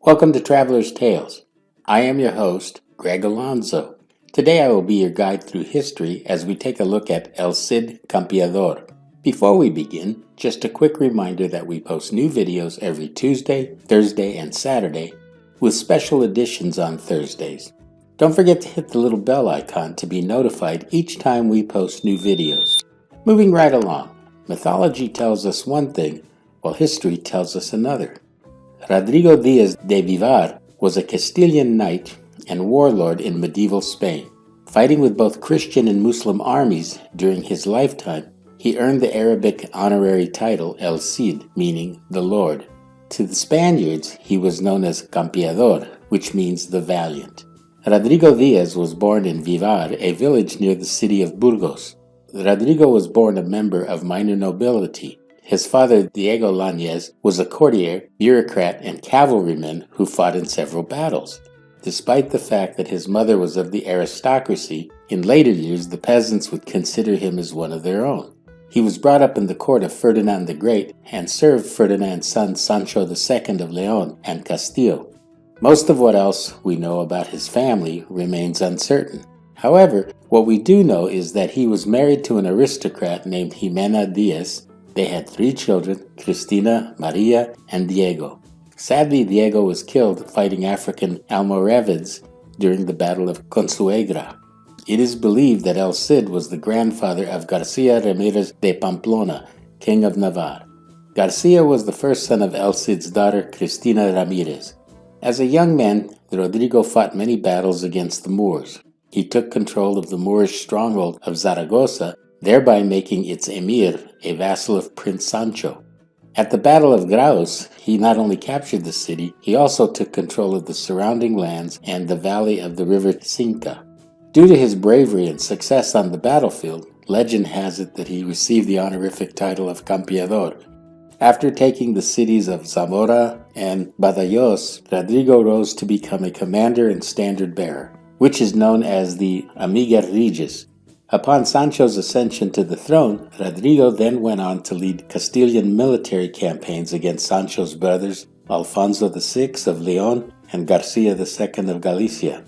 Welcome to Traveler's Tales. I am your host, Greg Alonzo. Today I will be your guide through history as we take a look at El Cid Campeador. Before we begin, just a quick reminder that we post new videos every Tuesday, Thursday, and Saturday, with special editions on Thursdays. Don't forget to hit the little bell icon to be notified each time we post new videos. Moving right along, mythology tells us one thing, while history tells us another. Rodrigo Diaz de Vivar was a Castilian knight and warlord in medieval Spain. Fighting with both Christian and Muslim armies during his lifetime, he earned the Arabic honorary title El Cid, meaning the Lord. To the Spaniards, he was known as Campeador, which means the valiant. Rodrigo Diaz was born in Vivar, a village near the city of Burgos. Rodrigo was born a member of minor nobility. His father, Diego Lañez, was a courtier, bureaucrat, and cavalryman who fought in several battles. Despite the fact that his mother was of the aristocracy, in later years the peasants would consider him as one of their own. He was brought up in the court of Ferdinand the Great and served Ferdinand's son Sancho II of Leon and Castile. Most of what else we know about his family remains uncertain. However, what we do know is that he was married to an aristocrat named Jimena Diaz. They had 3 children, Cristina, Maria, and Diego. Sadly, Diego was killed fighting African Almoravids during the Battle of Consuegra. It is believed that El Cid was the grandfather of Garcia Ramirez de Pamplona, King of Navarre. Garcia was the first son of El Cid's daughter, Cristina Ramirez. As a young man, Rodrigo fought many battles against the Moors. He took control of the Moorish stronghold of Zaragoza, thereby making its emir a vassal of Prince Sancho. At the Battle of Graus, he not only captured the city, he also took control of the surrounding lands and the valley of the river Cinca. Due to his bravery and success on the battlefield, legend has it that he received the honorific title of Campeador. After taking the cities of Zamora and Badajoz, Rodrigo rose to become a commander and standard bearer, which is known as the Amiga Regis. Upon Sancho's ascension to the throne, Rodrigo then went on to lead Castilian military campaigns against Sancho's brothers Alfonso VI of Leon and Garcia II of Galicia.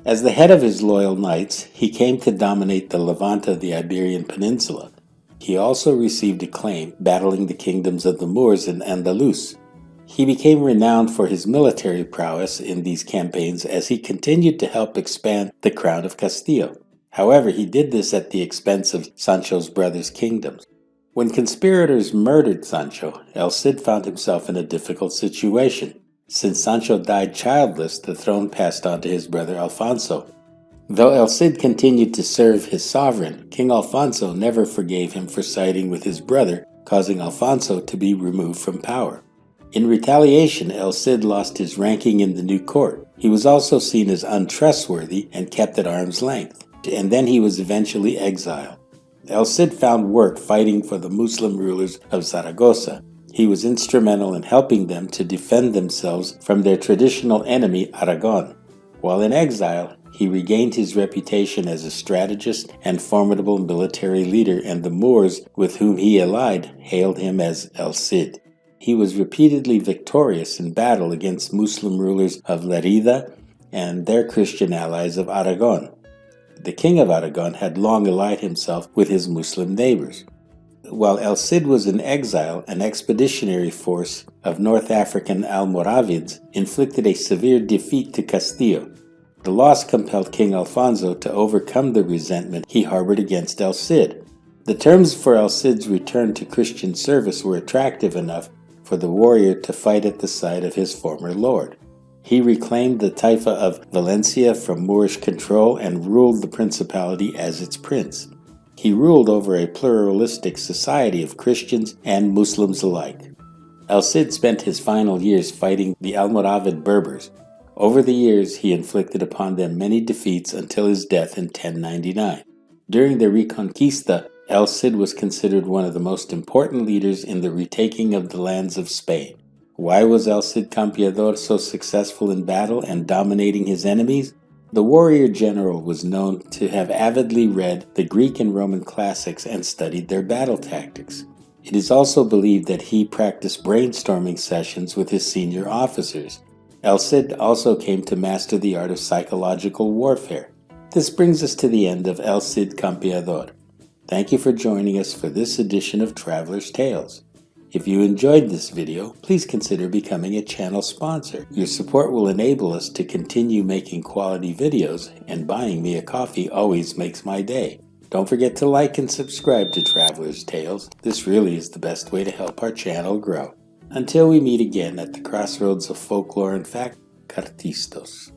As the head of his loyal knights, he came to dominate the Levant of the Iberian Peninsula. He also received acclaim battling the kingdoms of the Moors in Andalus. He became renowned for his military prowess in these campaigns as he continued to help expand the crown of Castile. However, he did this at the expense of Sancho's brothers' kingdoms. When conspirators murdered Sancho, El Cid found himself in a difficult situation. Since Sancho died childless, the throne passed on to his brother Alfonso. Though El Cid continued to serve his sovereign, King Alfonso never forgave him for siding with his brother, causing Alfonso to be removed from power. In retaliation, El Cid lost his ranking in the new court. He was also seen as untrustworthy and kept at arm's length, and then he was eventually exiled. El Cid found work fighting for the Muslim rulers of Zaragoza. He was instrumental in helping them to defend themselves from their traditional enemy, Aragon. While in exile, he regained his reputation as a strategist and formidable military leader, and the Moors with whom he allied hailed him as El Cid. He was repeatedly victorious in battle against Muslim rulers of Lerida and their Christian allies of Aragon. The king of Aragon had long allied himself with his Muslim neighbors. While El Cid was in exile, an expeditionary force of North African Almoravids inflicted a severe defeat to Castile. The loss compelled King Alfonso to overcome the resentment he harbored against El Cid. The terms for El Cid's return to Christian service were attractive enough for the warrior to fight at the side of his former lord. He reclaimed the Taifa of Valencia from Moorish control and ruled the principality as its prince. He ruled over a pluralistic society of Christians and Muslims alike. El Cid spent his final years fighting the Almoravid Berbers. Over the years, he inflicted upon them many defeats until his death in 1099. During the Reconquista, El Cid was considered one of the most important leaders in the retaking of the lands of Spain. Why was El Cid Campeador so successful in battle and dominating his enemies? The warrior general was known to have avidly read the Greek and Roman classics and studied their battle tactics. It is also believed that he practiced brainstorming sessions with his senior officers. El Cid also came to master the art of psychological warfare. This brings us to the end of El Cid Campeador. Thank you for joining us for this edition of Traveler's Tales. If you enjoyed this video, please consider becoming a channel sponsor. Your support will enable us to continue making quality videos, and buying me a coffee always makes my day. Don't forget to like and subscribe to Traveler's Tales. This really is the best way to help our channel grow. Until we meet again at the crossroads of folklore and fact, Cartistos.